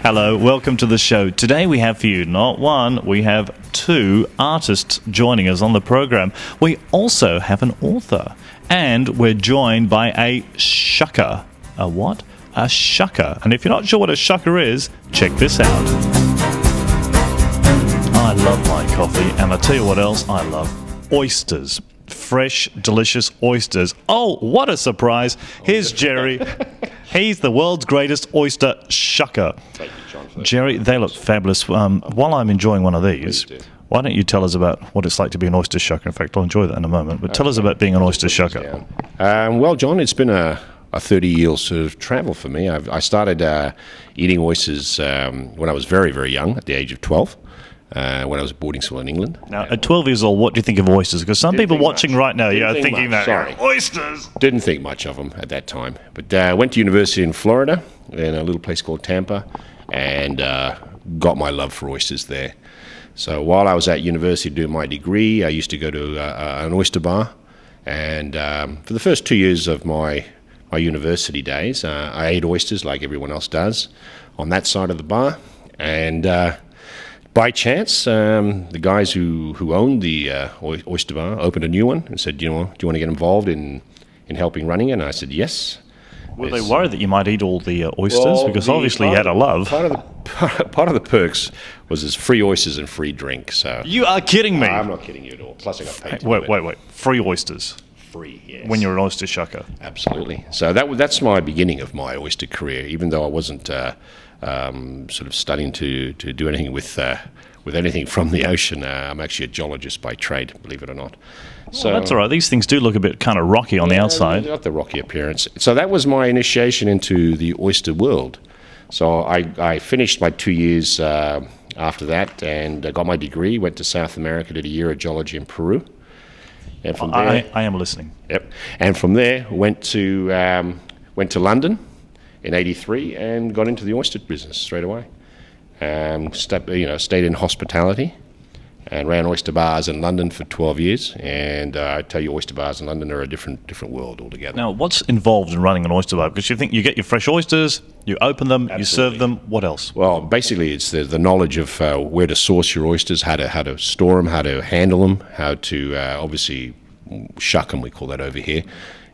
Hello, welcome to the show. Today we have for you not one, we have two artists joining us on the program. We also have an author, and we're joined by a shucker. A what? A shucker. And if you're not sure what a shucker is, check this out. I love my coffee, and I'll tell you what else I love. Oysters. Fresh, delicious oysters. Oh, what a surprise. Here's Jerry. He's the world's greatest oyster shucker. Thank you, John. Jerry, they look fabulous. While I'm enjoying one of these, why don't you tell us about what it's like to be an oyster shucker? In fact, I'll enjoy that in a moment. But tell us about being an oyster shucker. Well, John, it's been a 30-year sort of travel for me. I started eating oysters when I was very, very young, at the age of 12. When I was at boarding school in England. Now, at 12 years old, what do you think of oysters? Because some people watching right now, thinking that. Sorry. Oysters! Didn't think much of them at that time. But I went to university in Florida, in a little place called Tampa, and got my love for oysters there. So while I was at university doing my degree, I used to go to an oyster bar. And for the first 2 years of my university days, I ate oysters like everyone else does on that side of the bar. And by chance, the guys who owned the oyster bar opened a new one and said, do you want to get involved in helping running it? And I said, yes. Were they worried that you might eat all the oysters? Because obviously you had a love. Part of the perks was there's free oysters and free drink. So You are kidding me. I'm not kidding you at all. Plus I got paid. Wait. Free oysters? Free, yes. When you're an oyster shucker? Absolutely. So that's my beginning of my oyster career, even though I wasn't sort of studying to do anything with anything from the ocean. I'm actually a geologist by trade, believe it or not. So that's all right. These things do look a bit kind of rocky on the outside. They've got the rocky appearance. So that was my initiation into the oyster world. So I finished my 2 years after that and got my degree, went to South America, did a year of geology in Peru. And from there, I am listening. Yep. And from there, went to London in '83 and got into the oyster business straight away. Stayed in hospitality and ran oyster bars in London for 12 years. And I tell you, oyster bars in London are a different world altogether. Now, what's involved in running an oyster bar? Because you get your fresh oysters, you open them, Absolutely. You serve them. What else? Well, basically, it's the knowledge of where to source your oysters, how to store them, how to handle them, how to obviously shuck them. We call that over here.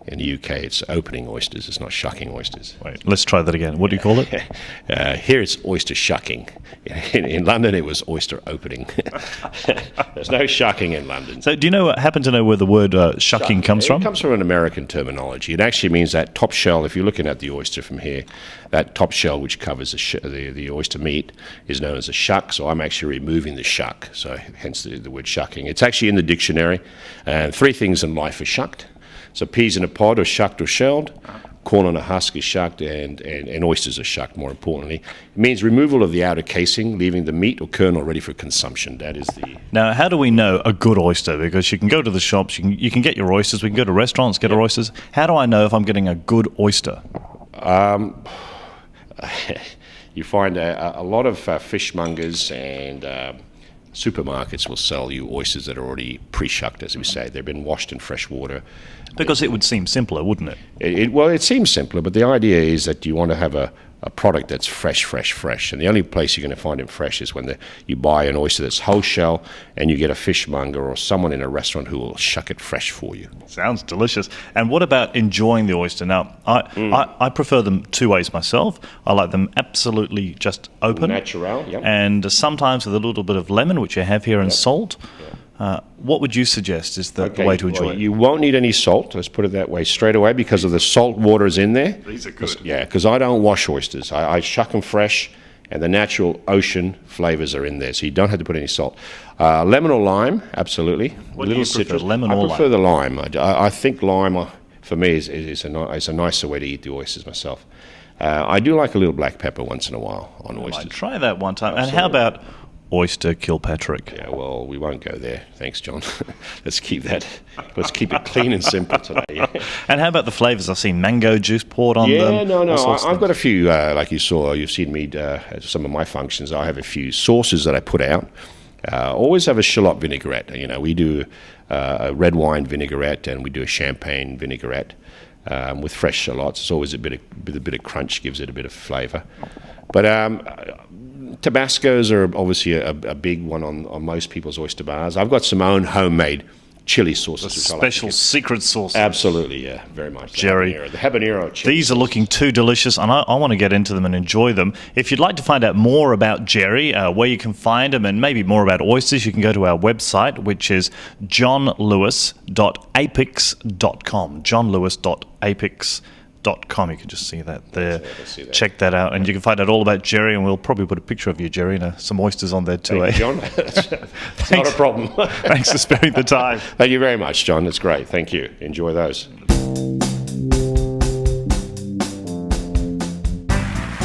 In the UK, it's opening oysters. It's not shucking oysters. Wait, let's try that again. What do you call it? Here it's oyster shucking. In London, it was oyster opening. There's no shucking in London. So do you happen to know where the word shucking comes from? It comes from an American terminology. It actually means that top shell, if you're looking at the oyster from here, that top shell which covers the oyster meat is known as a shuck. So I'm actually removing the shuck. So hence the word shucking. It's actually in the dictionary. And 3 things in life are shucked. So peas in a pod are shucked or shelled, corn on a husk is shucked, and oysters are shucked, more importantly. It means removal of the outer casing, leaving the meat or kernel ready for consumption. That is the... Now, how do we know a good oyster? Because you can go to the shops, you can get your oysters, we can go to restaurants, get our oysters. How do I know if I'm getting a good oyster? You find a lot of fishmongers and supermarkets will sell you oysters that are already pre-shucked, as we say. They've been washed in fresh water. Because it would seem simpler, wouldn't it? Well, it seems simpler, but the idea is that you want to have a product that's fresh. And the only place you're going to find it fresh is when you buy an oyster that's whole shell and you get a fishmonger or someone in a restaurant who will shuck it fresh for you. Sounds delicious. And what about enjoying the oyster? Now, I prefer them 2 ways myself. I like them absolutely just open. Natural, yep. And sometimes with a little bit of lemon, which I have here, and salt. What would you suggest is the way to enjoy it? You won't need any salt, let's put it that way, straight away, because of the salt waters in there. These are good. Yeah, because I don't wash oysters. I shuck them fresh, and the natural ocean flavors are in there, so you don't have to put any salt. Lemon or lime, absolutely. What do you prefer, lemon or lime? I prefer the lime. I think lime, for me, is a nicer way to eat the oysters myself. I do like a little black pepper once in a while on oysters. I'd try that one time. Absolutely. And how about oyster Kilpatrick? Yeah, well, we won't go there. Thanks, John. Let's keep it clean and simple today. Yeah? And how about the flavors? I've seen mango juice poured on them. Yeah, no. I've got a few, like you've seen me at some of my functions. I have a few sauces that I put out. Always have a shallot vinaigrette. We do a red wine vinaigrette and we do a champagne vinaigrette with fresh shallots. It's always a bit of crunch, gives it a bit of flavour. But Tabascos are obviously a big one on most people's oyster bars. I've got some own homemade chili sauces. Which Special secret sauce. Absolutely, yeah, very much. Jerry. The habanero chili. These are looking too delicious, and I want to get into them and enjoy them. If you'd like to find out more about Jerry, where you can find him, and maybe more about oysters, you can go to our website, which is johnlewis.apix.com. johnlewis.apix.com. You can just see that there. Check that out, and you can find out all about Jerry, and we'll probably put a picture of you, Jerry, and some oysters on there too. Thank you, John. It's not a problem. Thanks for sparing the time. Thank you very much, John. It's great. Thank you. Enjoy those.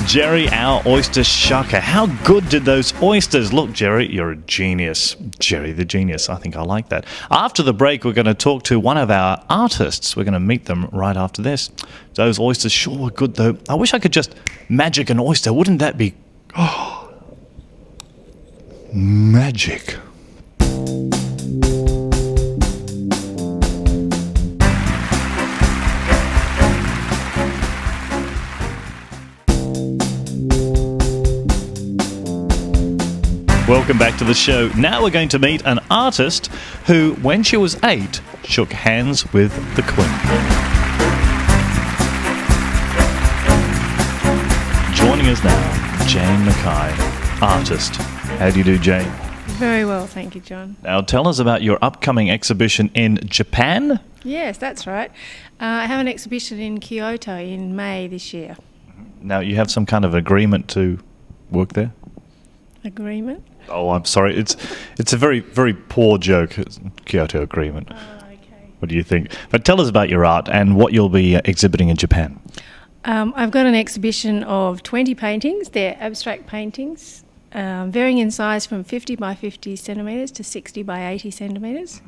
Jerry, our oyster shucker. How good did those oysters look, Jerry? You're a genius. Jerry the genius. I think I like that. After the break, we're going to talk to one of our artists. We're going to meet them right after this. Those oysters sure were good, though. I wish I could just magic an oyster. Wouldn't that be... Oh, magic. Welcome back to the show. Now we're going to meet an artist who, when she was 8, shook hands with the Queen. Joining us now, Jane Mackay, artist. How do you do, Jane? Very well, thank you, John. Now tell us about your upcoming exhibition in Japan. Yes, that's right. I have an exhibition in Kyoto in May this year. Now you have some kind of agreement to work there? Agreement? Oh, I'm sorry. It's a very, very poor joke, Kyoto Agreement. Okay. What do you think? But tell us about your art and what you'll be exhibiting in Japan. I've got an exhibition of 20 paintings. They're abstract paintings, varying in size from 50 by 50 centimetres to 60 by 80 centimetres.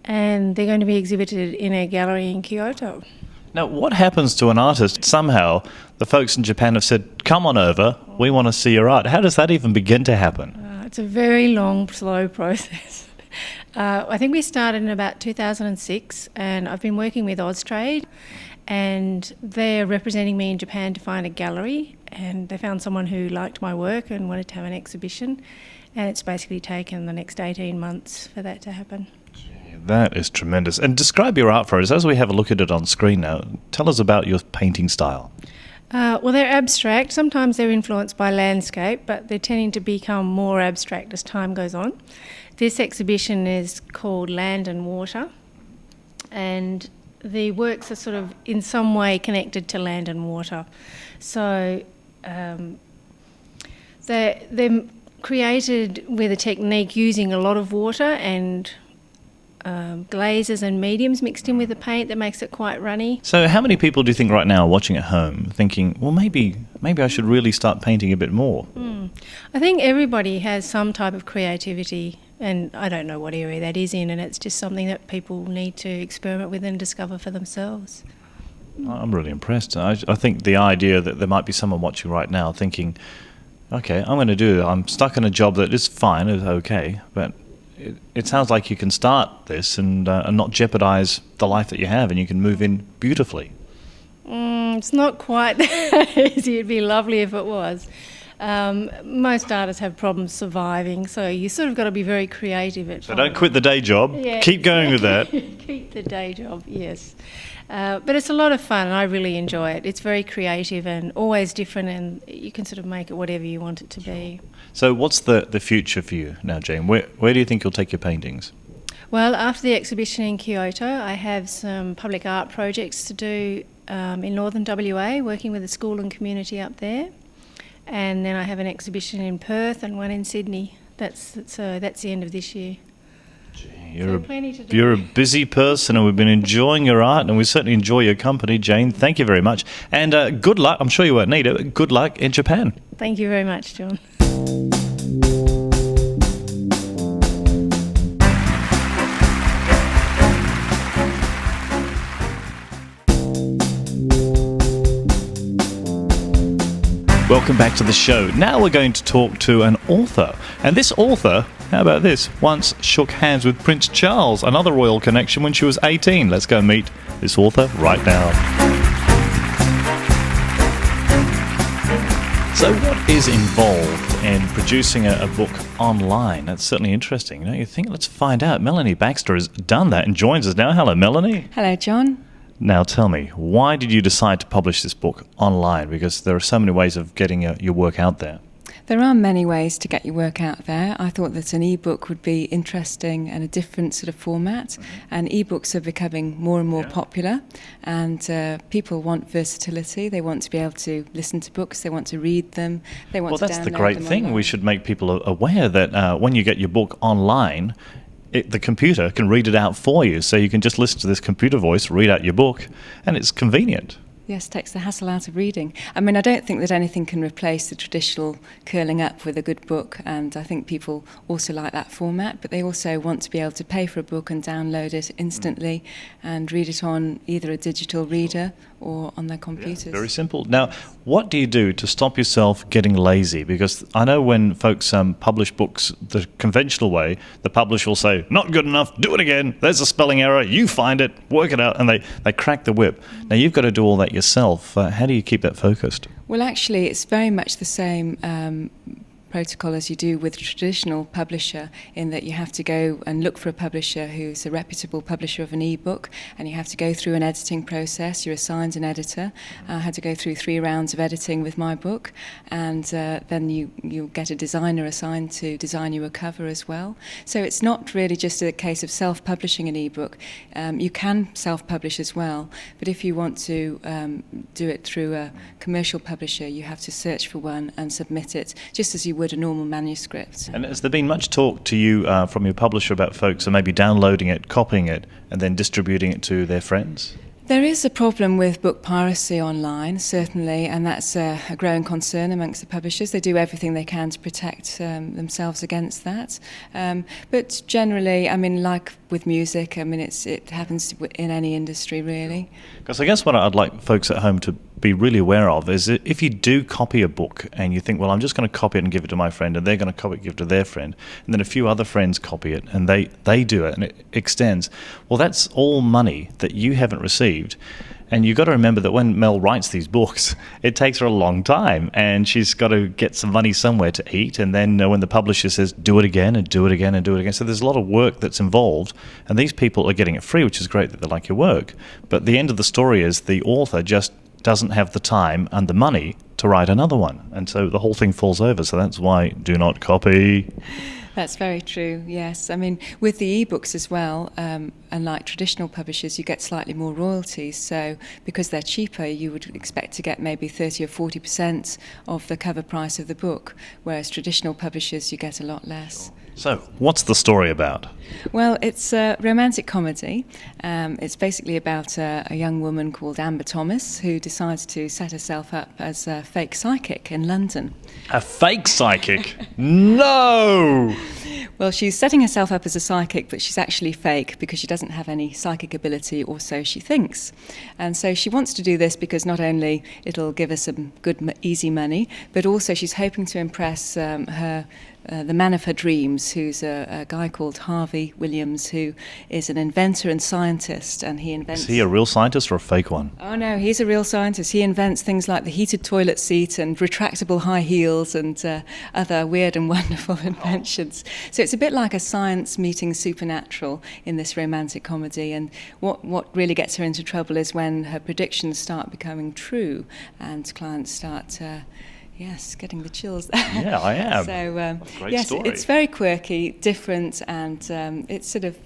And they're going to be exhibited in a gallery in Kyoto. Now, what happens to an artist? Somehow, the folks in Japan have said, come on over, we want to see your art. How does that even begin to happen? It's a very long, slow process. I think we started in about 2006, and I've been working with Austrade, and they're representing me in Japan to find a gallery, and they found someone who liked my work and wanted to have an exhibition, and it's basically taken the next 18 months for that to happen. That is tremendous. And describe your art for us as we have a look at it on screen now. Tell us about your painting style. Well, they're abstract. Sometimes they're influenced by landscape, but they're tending to become more abstract as time goes on. This exhibition is called Land and Water, and the works are sort of in some way connected to land and water. So they're created with a technique using a lot of water and glazes and mediums mixed in with the paint that makes it quite runny. So how many people do you think right now are watching at home thinking, well, maybe I should really start painting a bit more? I think everybody has some type of creativity, and I don't know what area that is in, and it's just something that people need to experiment with and discover for themselves. I'm really impressed. I think the idea that there might be someone watching right now thinking, okay, I'm stuck in a job that is fine, is okay, but it sounds like you can start this and not jeopardise the life that you have, and you can move in beautifully. It's not quite that easy. It'd be lovely if it was. Most artists have problems surviving, so you sort of got to be very creative. So don't quit the day job. Yeah, keep going with that. Keep the day job, yes. But it's a lot of fun, and I really enjoy it. It's very creative and always different, and you can sort of make it whatever you want it to be. So what's the future for you now, Jane? Where do you think you'll take your paintings? Well, after the exhibition in Kyoto, I have some public art projects to do in northern WA, working with the school and community up there. And then I have an exhibition in Perth and one in Sydney. That's the end of this year. You're a busy person, and we've been enjoying your art, and we certainly enjoy your company, Jane. Thank you very much. And good luck. I'm sure you won't need it, but good luck in Japan. Thank you very much, John. Welcome back to the show. Now we're going to talk to an author. And this author, how about this, once shook hands with Prince Charles, another royal connection, when she was 18. Let's go meet this author right now. So what is involved in producing a book online? That's certainly interesting. Don't you think? Let's find out. Melanie Baxter has done that and joins us now. Hello, Melanie. Hello, John. Now tell me, why did you decide to publish this book online? Because there are so many ways of getting your work out there. There are many ways to get your work out there. I thought that an e-book would be interesting and a different sort of format. And e-books are becoming more and more popular, and people want versatility. They want to be able to listen to books. They want to read them. They want to download them. Well, that's the great thing. Online. We should make people aware that when you get your book online, the computer can read it out for you. So you can just listen to this computer voice, read out your book, and it's convenient. Yes, takes the hassle out of reading. I mean, I don't think that anything can replace the traditional curling up with a good book, and I think people also like that format, but they also want to be able to pay for a book and download it instantly and read it on either a digital reader or on their computers. Yeah, very simple. Now, what do you do to stop yourself getting lazy? Because I know when folks publish books the conventional way, the publisher will say, not good enough, do it again, there's a spelling error, you find it, work it out, and they crack the whip. Now, you've got to do all that yourself. How do you keep that focused? Well, actually, it's very much the same protocol as you do with a traditional publisher, in that you have to go and look for a publisher who's a reputable publisher of an e-book, and you have to go through an editing process. You're assigned an editor. I had to go through 3 rounds of editing with my book, and then you get a designer assigned to design you a cover as well. So it's not really just a case of self-publishing an e-book. You can self-publish as well, but if you want to do it through a commercial publisher, you have to search for one and submit it, just as you would a normal manuscript. And has there been much talk to you from your publisher about folks who maybe downloading it, copying it, and then distributing it to their friends? There is a problem with book piracy online, certainly, and that's a growing concern amongst the publishers. They do everything they can to protect themselves against that. But generally, I mean, like with music, I mean, it happens in any industry, really. Because I guess what I'd like folks at home to be really aware of is that if you do copy a book and you think, well, I'm just going to copy it and give it to my friend, and they're going to copy it and give it to their friend, and then a few other friends copy it and they do it and it extends, well, that's all money that you haven't received. And you've got to remember that when Mel writes these books, it takes her a long time, and she's got to get some money somewhere to eat, and then when the publisher says, do it again and do it again and do it again. So there's a lot of work that's involved, and these people are getting it free, which is great that they like your work. But the end of the story is the author just doesn't have the time and the money to write another one, and so the whole thing falls over. So that's why do not copy. That's very true, yes. I mean, with the e-books as well, unlike traditional publishers, you get slightly more royalties. So because they're cheaper, you would expect to get maybe 30 or 40% of the cover price of the book, whereas traditional publishers, you get a lot less. So what's the story about? Well, it's a romantic comedy. It's basically about a young woman called Amber Thomas who decides to set herself up as a fake psychic in London. A fake psychic? No! Well, she's setting herself up as a psychic, but she's actually fake because she doesn't have any psychic ability, or so she thinks. And so she wants to do this because not only it'll give her some good, easy money, but also she's hoping to impress the man of her dreams, who's a guy called Harvey Williams, who is an inventor and scientist, and he invents... Is he a real scientist or a fake one? Oh no, he's a real scientist. He invents things like the heated toilet seat and retractable high heels and other weird and wonderful inventions. So it's a bit like a science meeting supernatural in this romantic comedy, and what really gets her into trouble is when her predictions start becoming true and clients start... Yes, getting the chills there. Yeah, I am. So, great yes, story. It's very quirky, different, and it sort of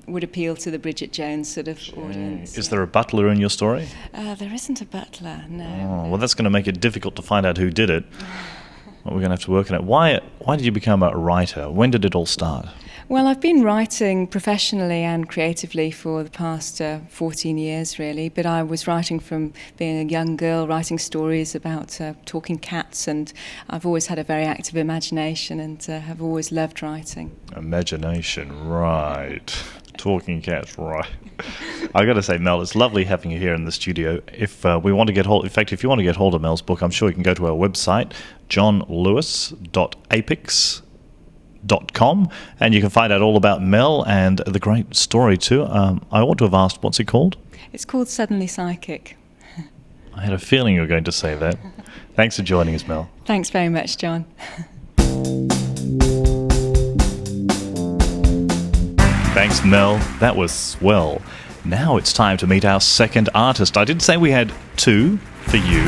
would appeal to the Bridget Jones sort of audience. Is there a butler in your story? There isn't a butler, no. Oh, well, that's going to make it difficult to find out who did it. Well, we're going to have to work on it. Why did you become a writer? When did it all start? Well, I've been writing professionally and creatively for the past 14 years, really. But I was writing from being a young girl, writing stories about talking cats, and I've always had a very active imagination and have always loved writing. Imagination, right. Talking cats, right. I got to say, Mel, it's lovely having you here in the studio. If we want to get hold, in fact, if you want to get hold of Mel's book, I'm sure you can go to our website, johnlewis.apix.com, and you can find out all about Mel and the great story too. I ought to have asked, what's it called? It's called Suddenly Psychic. I had a feeling you were going to say that. Thanks for joining us, Mel. Thanks very much, John. Thanks, Mel. That was swell. Now it's time to meet our second artist. I did say we had two for you.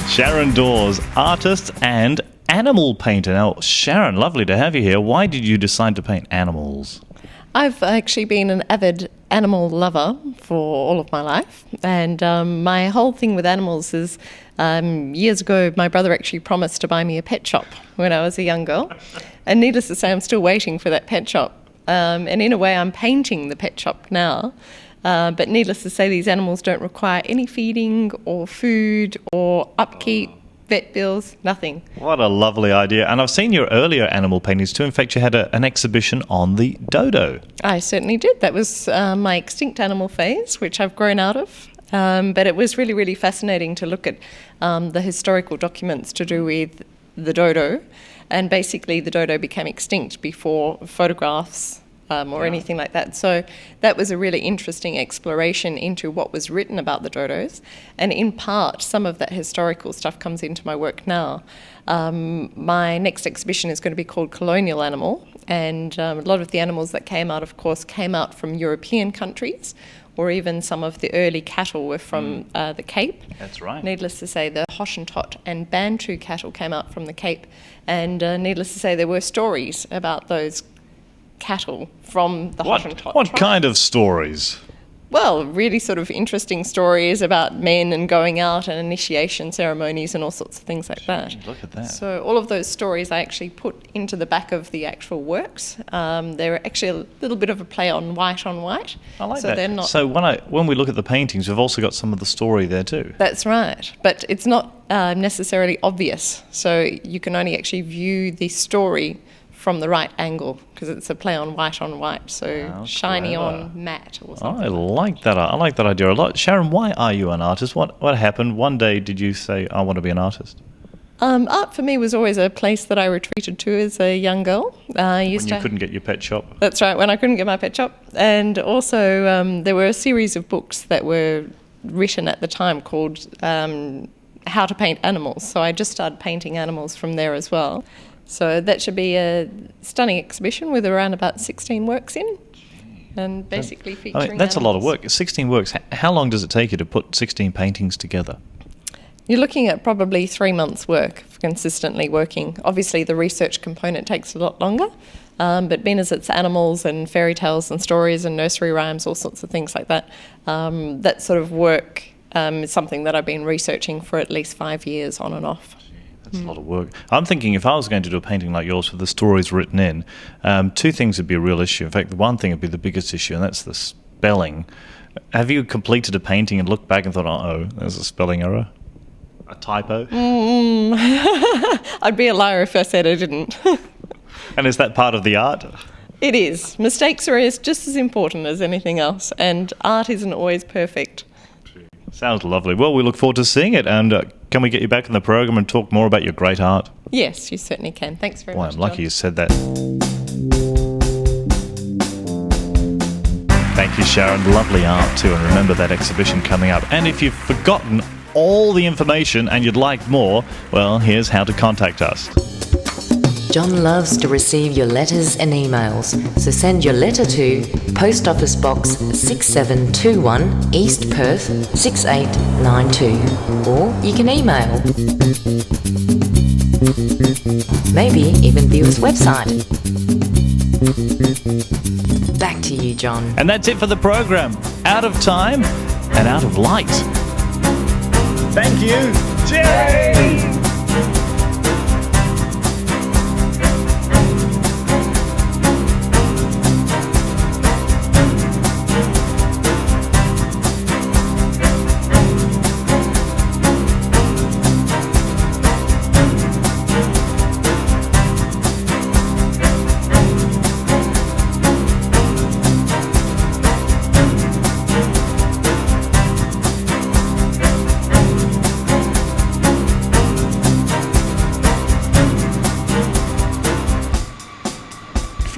Sharon Dawes, artist and animal painter. Now, Sharon, lovely to have you here. Why did you decide to paint animals? I've actually been an avid animal lover for all of my life, and my whole thing with animals is years ago my brother actually promised to buy me a pet shop when I was a young girl, and needless to say I'm still waiting for that pet shop, and in a way I'm painting the pet shop now, but needless to say these animals don't require any feeding or food or upkeep, vet bills, nothing. What a lovely idea. And I've seen your earlier animal paintings too. In fact, you had an exhibition on the dodo. I certainly did. That was my extinct animal phase, which I've grown out of. But it was really, really fascinating to look at the historical documents to do with the dodo. And basically the dodo became extinct before photographs or anything like that. So that was a really interesting exploration into what was written about the dodos. And in part, some of that historical stuff comes into my work now. My next exhibition is going to be called Colonial Animal. And a lot of the animals that came out, of course, came out from European countries, or even some of the early cattle were from the Cape. That's right. Needless to say, the Hottentot and Bantu cattle came out from the Cape. And needless to say, there were stories about those cattle from the Hottentot What tribe. kind of stories? Well, really sort of interesting stories about men and going out and initiation ceremonies and all sorts of things like that. Look at that. So all of those stories I actually put into the back of the actual works. They're actually a little bit of a play on white. I like so that. They're not. So when we look at the paintings, we've also got some of the story there too. That's right, but it's not necessarily obvious. So you can only actually view the story from the right angle because it's a play on white, so Wow, shiny clever. on matte or something. I like that. I like that idea a lot. Sharon, why are you an artist? What happened? One day did you say, I want to be an artist? Art for me was always a place that I retreated to as a young girl. I When used you to. couldn't get your pet shop? That's right, when I couldn't get my pet shop. And also there were a series of books that were written at the time called How to Paint Animals. So I just started painting animals from there as well. So that should be a stunning exhibition with around about 16 works in, and basically featuring That's a lot of animals. work. 16 works. How long does it take you to put 16 paintings together? You're looking at probably 3 months' work of consistently working. Obviously, the research component takes a lot longer, but being as it's animals and fairy tales and stories and nursery rhymes, all sorts of things like that, that sort of work is something that I've been researching for at least 5 years on and off. That's a lot of work. I'm thinking if I was going to do a painting like yours with the stories written in, two things would be a real issue. In fact, the one thing would be the biggest issue, and that's the spelling. Have you completed a painting and looked back and thought, uh-oh, there's a spelling error? A typo? I'd be a liar if I said I didn't. And is that part of the art? It is. Mistakes are just as important as anything else, and art isn't always perfect. Sounds lovely. Well, we look forward to seeing it, and can we get you back in the program and talk more about your great art? Yes, you certainly can. Thanks very Boy, much. I'm lucky John. you said that. Thank you, Sharon. Lovely art too, and remember that exhibition coming up. And if you've forgotten all the information and you'd like more, well, here's how to contact us. John loves to receive your letters and emails, so send your letter to Post Office Box 6721 East Perth 6892, or you can email. Maybe even view his website. Back to you, John. And that's it for the program. Out of time and out of light. Thank you, Jerry!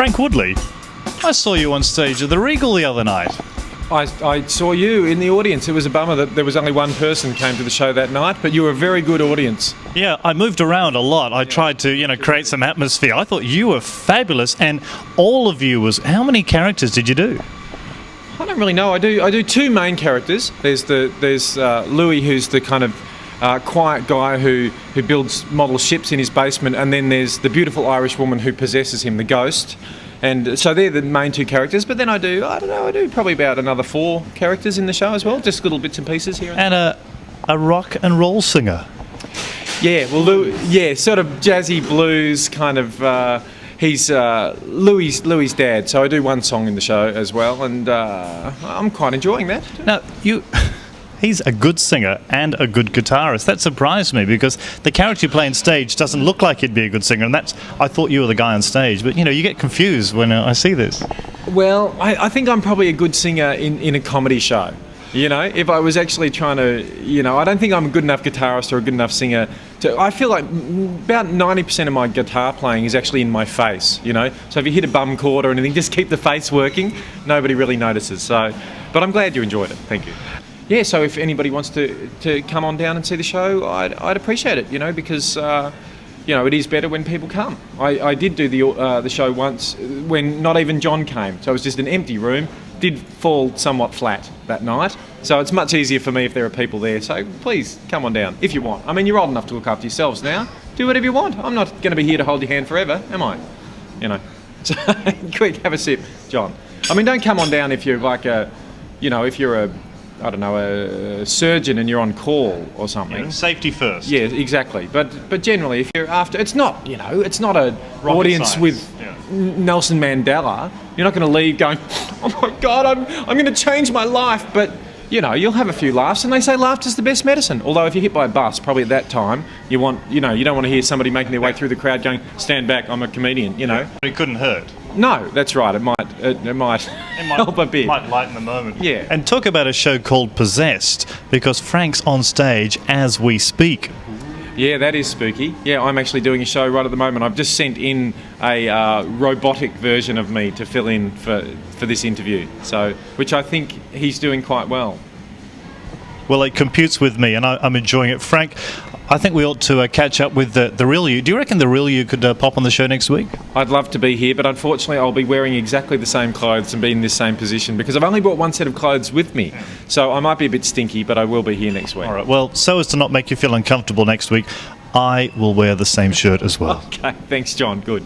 Frank Woodley, I saw you on stage at the Regal the other night. I saw you in the audience. It was a bummer that there was only one person came to the show that night, but you were a very good audience. Yeah, I moved around a lot. I tried to, create some atmosphere. I thought you were fabulous, and all of you was. How many characters did you do? I don't really know. I do two main characters. There's Louis, who's the kind of quiet guy who builds model ships in his basement, and then there's the beautiful Irish woman who possesses him, the ghost. And so they're the main two characters. But then I do probably about another 4 characters in the show as well, just little bits and pieces here. And a rock and roll singer. Yeah, well, sort of jazzy blues kind of. He's Louis' dad, so I do one song in the show as well, and I'm quite enjoying that. Now, he's a good singer and a good guitarist. That surprised me because the character you play on stage doesn't look like he'd be a good singer, and I thought you were the guy on stage, but you get confused when I see this. Well, I think I'm probably a good singer in a comedy show. If I was actually trying to, I don't think I'm a good enough guitarist or a good enough singer. I feel like about 90% of my guitar playing is actually in my face, So if you hit a bum chord or anything, just keep the face working. Nobody really notices. So, but I'm glad you enjoyed it. Thank you. Yeah, so if anybody wants to come on down and see the show, I'd appreciate it, because, it is better when people come. I did do the show once when not even John came, so it was just an empty room. Did fall somewhat flat that night, so it's much easier for me if there are people there. So please come on down if you want. I mean, you're old enough to look after yourselves now. Do whatever you want. I'm not going to be here to hold your hand forever, am I? So quick, have a sip, John. I mean, don't come on down if you're like if you're a surgeon and you're on call or something. Safety first. Yeah, exactly. But generally, if you're after, it's not a audience with Nelson Mandela. You're not going to leave going, oh my God, I'm going to change my life. But you'll have a few laughs, and they say laughter's the best medicine. Although if you're hit by a bus, probably at that time you don't want to hear somebody making their way through the crowd going, stand back, I'm a comedian. It couldn't hurt. No, that's right. It might help a bit. It might lighten the moment. Yeah. And talk about a show called Possessed, because Frank's on stage as we speak. Yeah, that is spooky. Yeah, I'm actually doing a show right at the moment. I've just sent in a robotic version of me to fill in for this interview, which I think he's doing quite well. Well, it computes with me, and I'm enjoying it. Frank, I think we ought to catch up with the real you. Do you reckon the real you could pop on the show next week? I'd love to be here, but unfortunately I'll be wearing exactly the same clothes and be in this same position because I've only brought one set of clothes with me. So I might be a bit stinky, but I will be here next week. All right, well, so as to not make you feel uncomfortable next week, I will wear the same shirt as well. Okay, thanks, John. Good.